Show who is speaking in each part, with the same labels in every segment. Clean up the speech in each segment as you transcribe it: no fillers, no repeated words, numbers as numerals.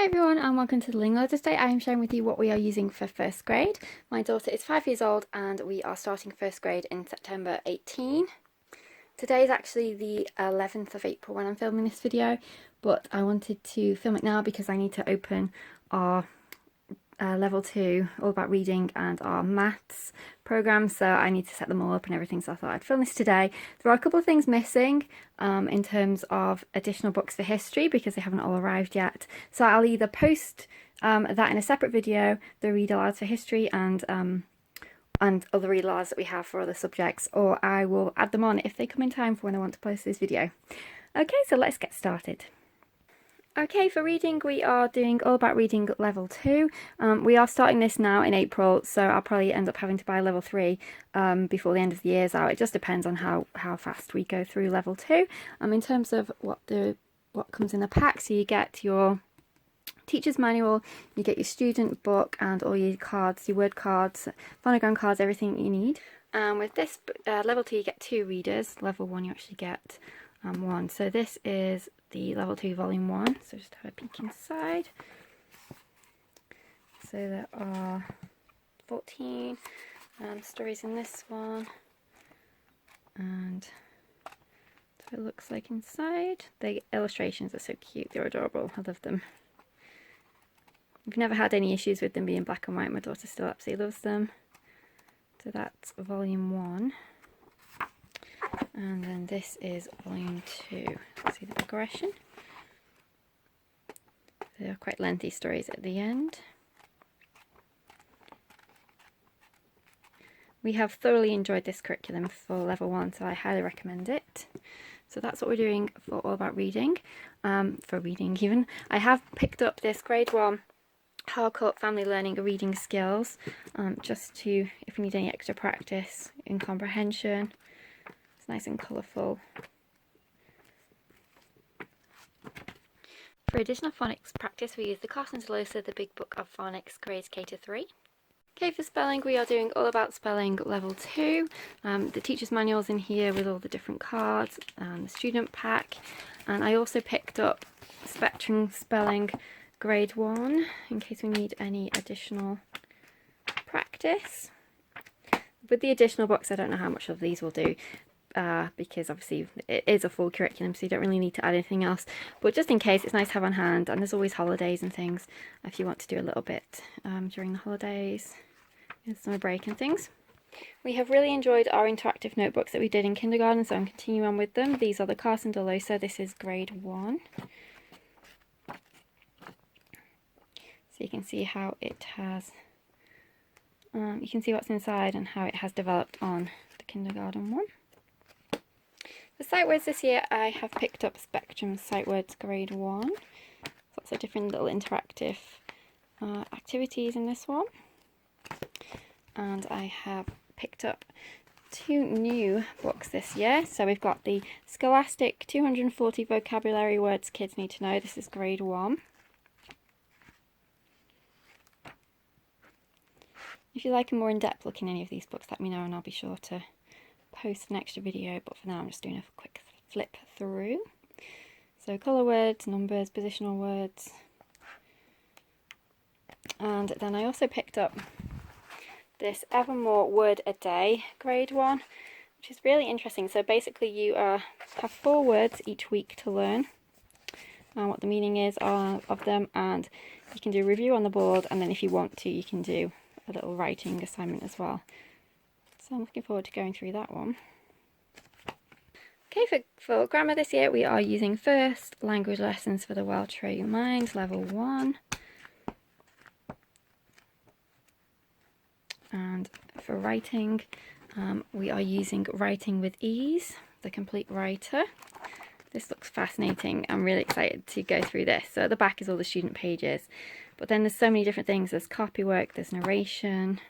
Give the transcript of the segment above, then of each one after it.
Speaker 1: everyone and welcome to the Learning Ladder. Today I am sharing with you what we are using for first grade. My daughter is 5 years old and we are starting first grade in September 18. Today is actually the 11th of April when I'm filming this video, but I wanted to film it now because I need to open our level 2 all about reading and our maths program, so I need to set them all up and everything, so I thought I'd film this today. There are a couple of things missing in terms of additional books for history because they haven't all arrived yet, so I'll either post that in a separate video, the read alouds for history and other read alouds that we have for other subjects, or I will add them on if they come in time for when I want to post this video. Okay, so let's get started. Okay, for reading we are doing all about reading level 2. We are starting this now in April, so I'll probably end up having to buy level 3 before the end of the year's out. It just depends on how fast we go through level 2. In terms of what comes in the pack, so you get your teacher's manual, you get your student book and all your cards, your word cards, phonogram cards, everything you need. With this level 2 you get 2 readers, level 1 you actually get 1. So this is the level 2 volume 1, so just have a peek inside. So there are 14 stories in this one, and that's what it looks like inside. The illustrations are so cute, they're adorable, I love them. I've never had any issues with them being black and white, my daughter still absolutely loves them. So that's volume 1. And then this is volume 2. See the progression? They are quite lengthy stories at the end. We have thoroughly enjoyed this curriculum for level 1, so I highly recommend it. So that's what we're doing for all about reading. For reading even. I have picked up this grade 1 Harcourt Family Learning Reading Skills, just to, if we need any extra practice in comprehension. Nice and colourful. For additional phonics practice we use the Carson Delosa, the Big Book of Phonics, grades K to 3. Okay, for spelling we are doing all about spelling level 2. The teacher's manual's in here with all the different cards and the student pack, and I also picked up Spectrum Spelling grade 1 in case we need any additional practice. With the additional books I don't know how much of these will do, because obviously it is a full curriculum, so you don't really need to add anything else, but just in case it's nice to have on hand, and there's always holidays and things if you want to do a little bit during the holidays and summer break and things. We have really enjoyed our interactive notebooks that we did in kindergarten, so I'm continuing on with them. These are the Carson Delosa, this is grade 1. So you can see how it has, you can see what's inside and how it has developed on the kindergarten one. For sight words this year I have picked up Spectrum Sight Words grade 1. Lots of different little interactive activities in this one. And I have picked up 2 new books this year. So we've got the Scholastic 240 Vocabulary Words Kids Need to Know. This is grade 1. If you like a more in-depth look in any of these books, let me know and I'll be sure to post an extra video, but for now I'm just doing a quick flip through. So colour words, numbers, positional words, and then I also picked up this Evermore Word a Day grade 1, which is really interesting. So basically you have 4 words each week to learn what the meaning is of them, and you can do a review on the board, and then if you want to you can do a little writing assignment as well. So I'm looking forward to going through that one. Okay, for grammar this year we are using First Language Lessons for the Well-Trained Mind, level 1. And for writing we are using Writing with Ease, the Complete Writer. This looks fascinating. I'm really excited to go through this. So at the back is all the student pages, but then there's so many different things. There's copywork, there's narration,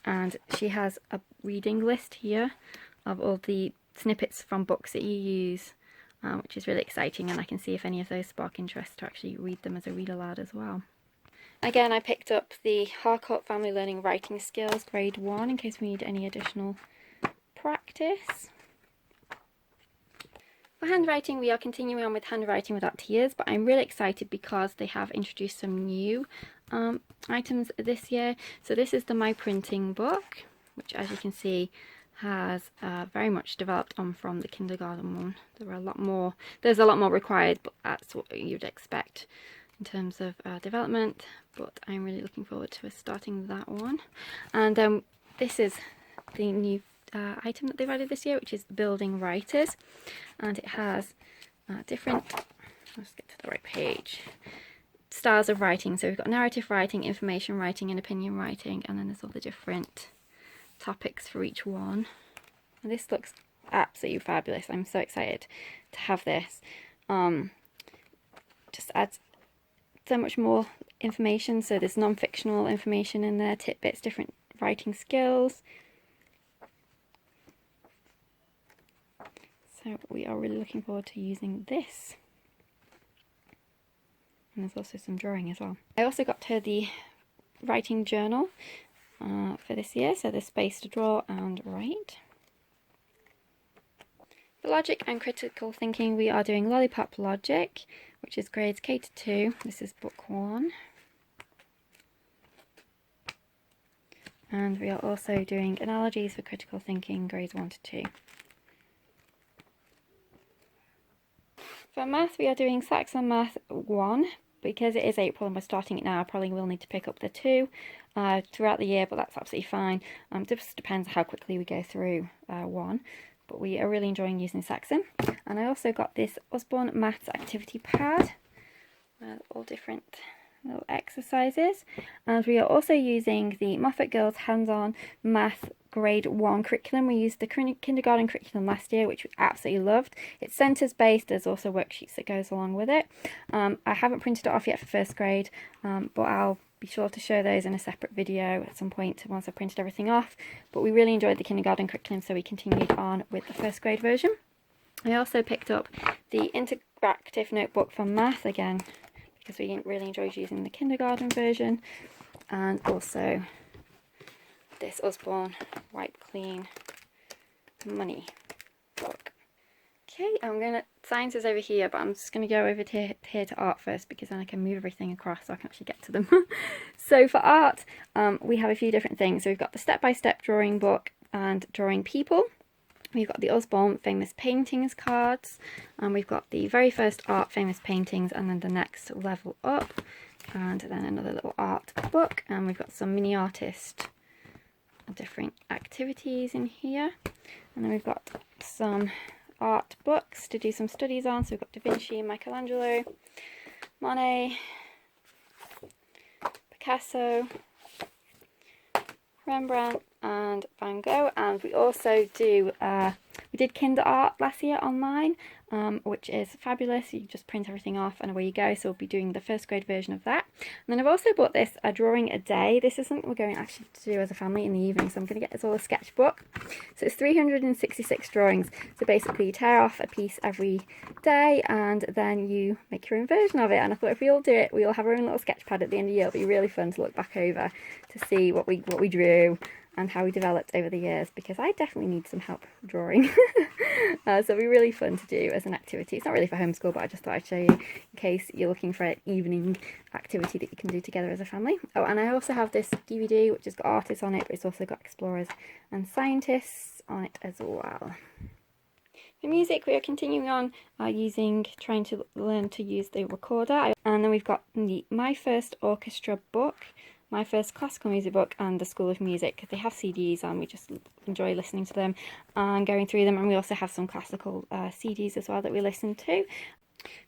Speaker 1: and she has a reading list here of all the snippets from books that you use, which is really exciting, and I can see if any of those spark interest to actually read them as a read aloud as well. Again, I picked up the Harcourt Family Learning Writing Skills grade 1 in case we need any additional practice. For handwriting, we are continuing on with handwriting without tears, but I'm really excited because they have introduced some new items this year. So this is the My Printing book, which, as you can see, has very much developed on from the kindergarten one. There's a lot more required, but that's what you'd expect in terms of development. But I'm really looking forward to starting that one. And this is the new item that they've added this year, which is Building Writers, and it has different, let's get to the right page, styles of writing. So we've got narrative writing, information writing, and opinion writing, and then there's all the different topics for each one. And this looks absolutely fabulous. I'm so excited to have this. Just adds so much more information. So there's non-fictional information in there, tidbits, different writing skills. So we are really looking forward to using this. And there's also some drawing as well. I also got her the writing journal for this year, so there's space to draw and write. For logic and critical thinking, we are doing Lollipop Logic, which is grades K to 2. This is book 1. And we are also doing analogies for critical thinking, grades 1 to 2. For math, we are doing Saxon Math 1. Because it is April and we're starting it now, I probably will need to pick up the 2 throughout the year, but that's absolutely fine. Just depends how quickly we go through 1. But we are really enjoying using Saxon. And I also got this Osborne Maths activity pad with all different little exercises. And we are also using the Moffat Girls Hands-On Math Grade 1 curriculum. We used the kindergarten curriculum last year, which we absolutely loved. It's centres based, there's also worksheets that goes along with it. I haven't printed it off yet for first grade, but I'll be sure to show those in a separate video at some point once I've printed everything off. But we really enjoyed the kindergarten curriculum, so we continued on with the first grade version. I also picked up the interactive notebook for math again, because we really enjoyed using the kindergarten version, and also this Osborne Wipe Clean Money book. Okay, science is over here, but I'm just going to go over to here to art first, because then I can move everything across so I can actually get to them. So for art, we have a few different things. So we've got the step-by-step drawing book and drawing people. We've got the Osborne Famous Paintings cards, and we've got the very first art famous paintings, and then the next level up, and then another little art book, and we've got some mini artist different activities in here, and then we've got some art books to do some studies on. So we've got Da Vinci, Michelangelo, Monet, Picasso, Rembrandt and Van Gogh. And we also do we did Kinder Art last year online, which is fabulous. You just print everything off and away you go. So we'll be doing the first grade version of that. And then I've also bought this, a drawing a day. This is something we're going actually to do as a family in the evening. So I'm going to get this all a sketchbook. So it's 366 drawings. So basically you tear off a piece every day and then you make your own version of it. And I thought if we all do it, we all have our own little sketch pad at the end of the year. It'll be really fun to look back over to see what we drew and how we developed over the years, because I definitely need some help drawing. So it'll be really fun to do as an activity. It's not really for homeschool, but I just thought I'd show you in case you're looking for an evening activity that you can do together as a family. Oh, and I also have this DVD which has got artists on it, but it's also got explorers and scientists on it as well. For music, we are continuing on trying to learn to use the recorder. And then we've got the My First Orchestra book, My First Classical Music book, and the School of Music. They have CDs and we just enjoy listening to them and going through them. And we also have some classical CDs as well that we listen to.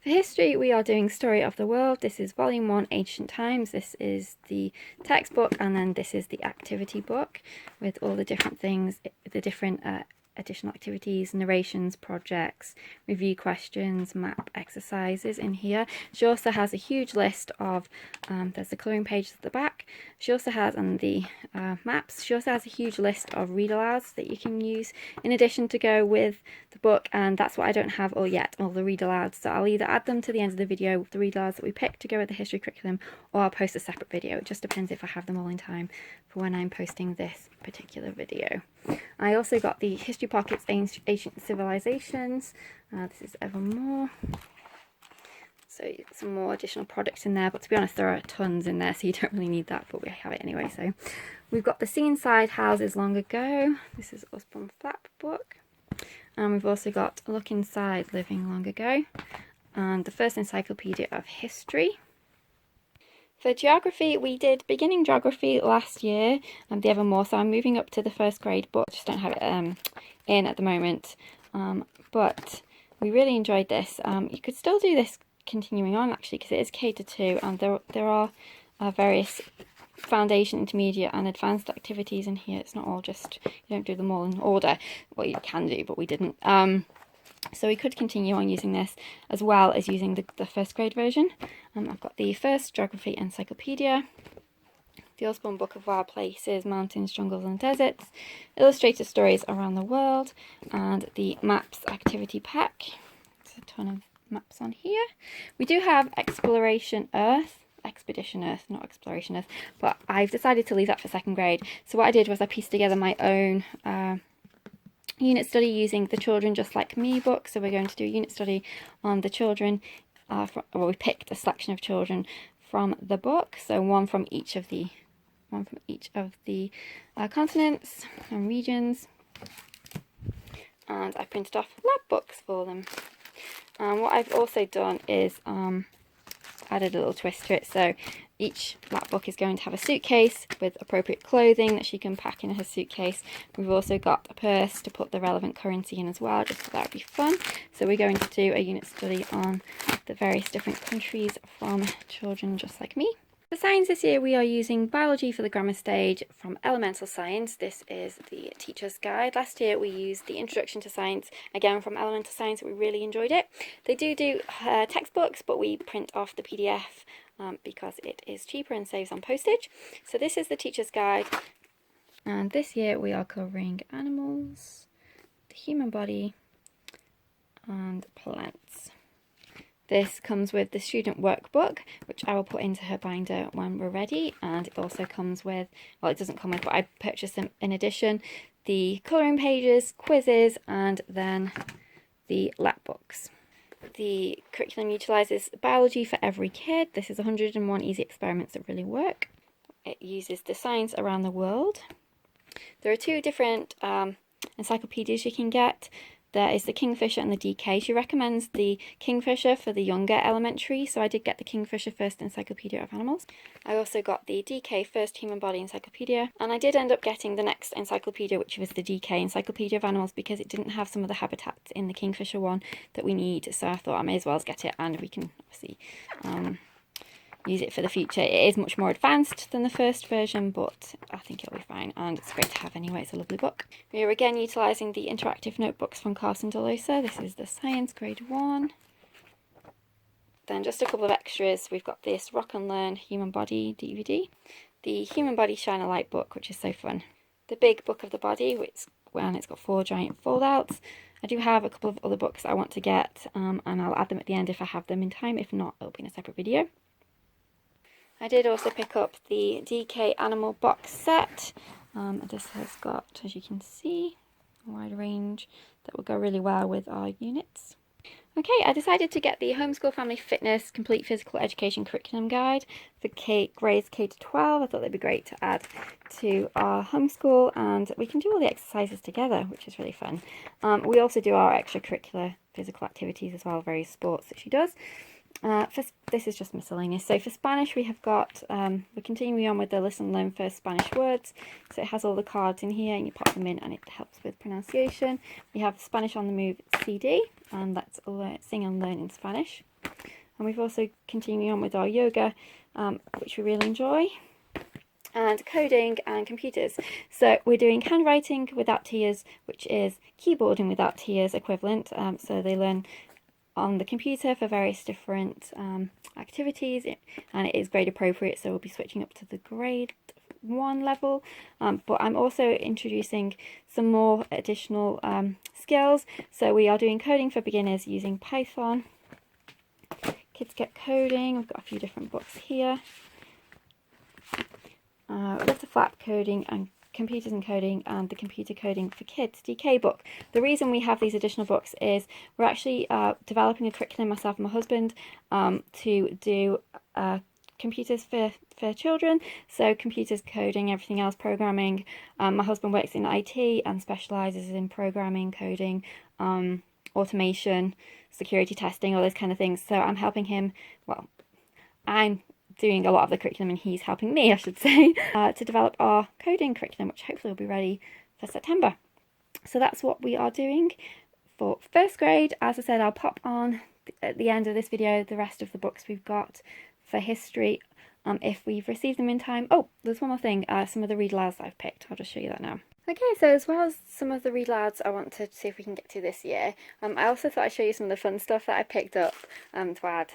Speaker 1: For history, we are doing Story of the World. This is Volume 1, Ancient Times. This is the textbook, and then this is the activity book with all the different things, the different additional activities, narrations, projects, review questions, map exercises in here. She also has a huge list of, there's the colouring pages at the back. She also has, and the maps, she also has a huge list of read alouds that you can use in addition to go with the book, and that's what I don't have all yet, all the read alouds. So I'll either add them to the end of the video with the read alouds that we picked to go with the history curriculum, or I'll post a separate video. It just depends if I have them all in time for when I'm posting this particular video. I also got the history History Pockets, Ancient Civilizations. This is Evermore. So some more additional products in there, but to be honest there are tons in there, so you don't really need that, but we have it anyway. So we've got the See Inside Houses Long Ago. This is Usborne Flap book. And we've also got Look Inside Living Long Ago, and the First Encyclopedia of History. For geography, we did beginning geography last year and the Evermore, so I'm moving up to the first grade, but I just don't have it in at the moment. But we really enjoyed this. You could still do this continuing on actually, because it is K-2, and there are various foundation, intermediate and advanced activities in here. It's not all just, you don't do them all in order. Well, you can do, but we didn't. So we could continue on using this as well as using the first grade version. I've got the First Geography Encyclopedia, the Usborne Book of Wild Places, Mountains, Jungles and Deserts, Illustrated Stories Around the World, and the Maps Activity Pack. There's a ton of maps on here. We do have Expedition Earth, not Exploration Earth, but I've decided to leave that for second grade. So what I did was I pieced together my own unit study using the Children Just Like Me book. So we're going to do a unit study on the children. We picked a selection of children from the book, so one from each of the continents and regions. And I printed off lab books for them. And what I've also done is added a little twist to it. So each lap book is going to have a suitcase with appropriate clothing that she can pack in her suitcase. We've also got a purse to put the relevant currency in as well, just so that would be fun. So we're going to do a unit study on the various different countries from Children Just Like Me. For science this year we are using Biology for the Grammar Stage from Elemental Science. This is the teacher's guide. Last year we used the Introduction to Science, again from Elemental Science. We really enjoyed it. They do textbooks, but we print off the PDF because it is cheaper and saves on postage. So this is the teacher's guide, and this year we are covering animals, the human body and plants. This comes with the student workbook, which I will put into her binder when we're ready, and it also comes with, well, it doesn't come with, but I purchased them in addition, the colouring pages, quizzes, and then the lap books. The curriculum utilises biology for every kid. This is 101 easy experiments that really work. It uses the science around the world. There are two different encyclopedias you can get. There is the Kingfisher and the DK. She recommends the Kingfisher for the younger elementary, so I did get the Kingfisher First Encyclopedia of Animals. I also got the DK First Human Body Encyclopedia, and I did end up getting the next encyclopedia, which was the DK Encyclopedia of Animals, because it didn't have some of the habitats in the Kingfisher one that we need, so I thought I may as well get it, and we can obviously use it for the future. It is much more advanced than the first version, but I think it'll be fine, and it's great to have anyway. It's a lovely book. We are again utilising the interactive notebooks from Carson DeLosa. This is the Science Grade 1. Then just a couple of extras. We've got this Rock and Learn Human Body DVD, the Human Body Shine a Light book, which is so fun, the Big Book of the Body, which it's got 4 giant foldouts. I do have a couple of other books I want to get, and I'll add them at the end if I have them in time. If not, it'll be in a separate video. I did also pick up the DK Animal box set. This has got, as you can see, a wide range that will go really well with our units. Okay, I decided to get the Homeschool Family Fitness Complete Physical Education Curriculum Guide for grades K to 12. I thought they'd be great to add to our homeschool, and we can do all the exercises together, which is really fun. We also do our extracurricular physical activities as well, various sports that she does. This is just miscellaneous. So for Spanish we have got, we're continuing on with the Listen Learn First Spanish Words. So it has all the cards in here and you pop them in and it helps with pronunciation. We have Spanish on the Move CD, and that's Sing and Learn in Spanish. And we've also continuing on with our yoga, which we really enjoy. And coding and computers. So we're doing handwriting without tears, which is keyboarding without tears equivalent. So they learn on the computer for various different activities, and it is grade appropriate, so we'll be switching up to the grade 1 level, but I'm also introducing some more additional skills. So we are doing coding for beginners using Python. Kids Get Coding, we've got a few different books here. Letter flap coding and Computers and Coding and the Computer Coding for Kids DK book. The reason we have these additional books is we're actually developing a curriculum, myself and my husband, to do computers for children, so computers, coding, everything else, programming. My husband works in IT and specialises in programming, coding, automation, security testing, all those kind of things. So I'm helping him, well, I'm doing a lot of the curriculum and he's helping me, I should say, to develop our coding curriculum, which hopefully will be ready for September. So that's what we are doing for first grade. As I said, I'll pop on at the end of this video the rest of the books we've got for history, if we've received them in time. Oh, there's one more thing, some of the read alouds that I've picked. I'll just show you that now. Okay, so as well as some of the read alouds I want to see if we can get to this year, I also thought I'd show you some of the fun stuff that I picked up to add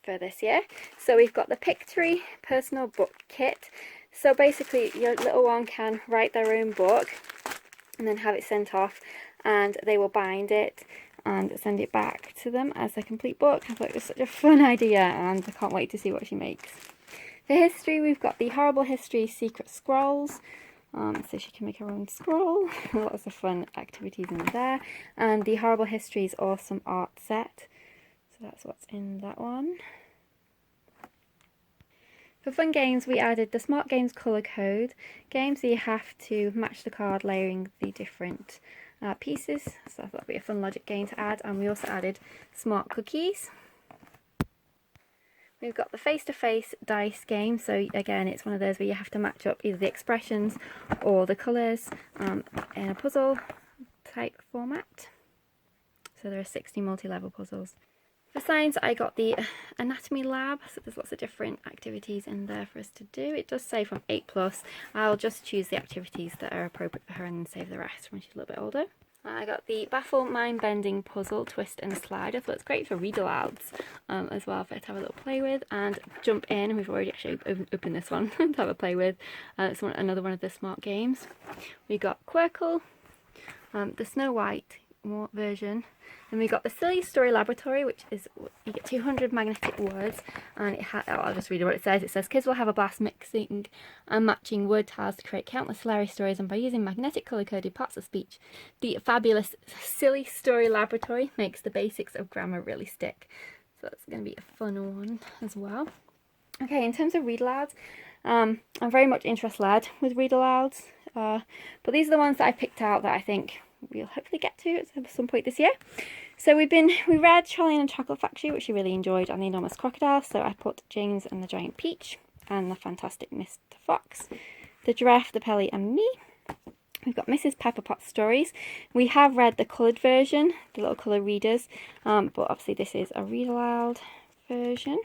Speaker 1: for this year. So we've got the Pictory personal book kit. So basically your little one can write their own book and then have it sent off, and they will bind it and send it back to them as a complete book. I thought it was such a fun idea and I can't wait to see what she makes. For history, we've got the Horrible History Secret Scrolls, so she can make her own scroll. Lots of fun activities in there. And the Horrible History's Awesome Art Set, so that's what's in that one. For fun games, we added the Smart Games colour code game, so you have to match the card layering the different pieces, so I thought that'd be a fun logic game to add. And we also added smart cookies. We've got the face-to-face dice game, so again it's one of those where you have to match up either the expressions or the colours in a puzzle type format. So there are 60 multi-level puzzles. For science, I got the anatomy lab, so there's lots of different activities in there for us to do. It does say from 8+. I'll just choose the activities that are appropriate for her and save the rest when she's a little bit older. I got the Baffle Mind-Bending Puzzle Twist and Slide. I thought it's great for read-alouds as well, for her to have a little play with. And Jump In, we've already actually opened this one to have a play with. It's another one of the smart games. We got Quirkle, the Snow White version. Then we got the Silly Story Laboratory, which is, you get 200 magnetic words, and I'll just read what it says. It says, kids will have a blast mixing and matching word tiles to create countless hilarious stories, and by using magnetic colour-coded parts of speech, the fabulous Silly Story Laboratory makes the basics of grammar really stick. So that's going to be a fun one as well. Okay, in terms of read-alouds, I'm very much interest-led with read-alouds, but these are the ones that I picked out that I think we'll hopefully get to at some point this year. So we read Charlie and the Chocolate Factory, which we really enjoyed, and The Enormous Crocodile, so I put James and the Giant Peach and The Fantastic Mr. Fox, The Giraffe, the Pelly and Me. We've got Mrs. Pepper Pot's Stories. We have read the coloured version, the little colour readers, but obviously this is a read aloud version.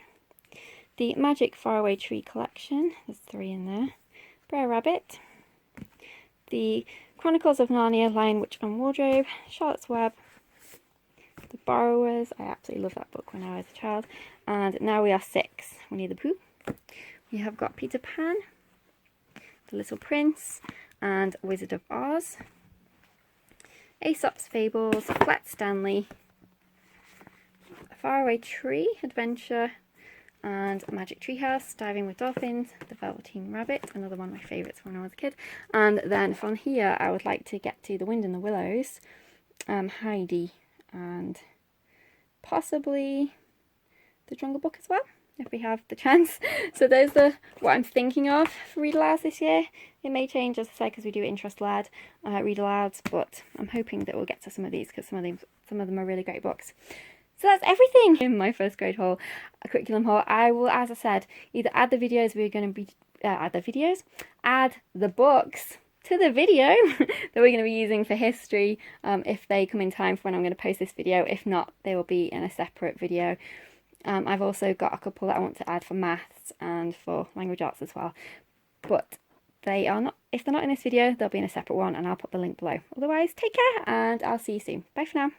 Speaker 1: The Magic Faraway Tree Collection, there's 3 in there. Brer Rabbit. The Chronicles of Narnia, Lion, Witch and Wardrobe, Charlotte's Web, The Borrowers. I absolutely loved that book when I was a child. And Now We Are 6, Winnie the Pooh. We have got Peter Pan, The Little Prince, and Wizard of Oz. Aesop's Fables, Flat Stanley, A Faraway Tree Adventure, and Magic Treehouse, Diving with Dolphins, The Velveteen Rabbit, another one of my favourites when I was a kid. And then from here I would like to get to The Wind in the Willows, Heidi, and possibly The Jungle Book as well, if we have the chance. So those are what I'm thinking of for read-alouds this year. It may change, as I say, because we do interest-led read-alouds, but I'm hoping that we'll get to some of these because some of them are really great books. So that's everything in my first grade haul, curriculum haul. I will, as I said, either add the videos add the books to the video that we're going to be using for history if they come in time for when I'm going to post this video. If not, they will be in a separate video. I've also got a couple that I want to add for maths and for language arts as well. But they are not, if they're not in this video, they'll be in a separate one and I'll put the link below. Otherwise, take care and I'll see you soon. Bye for now.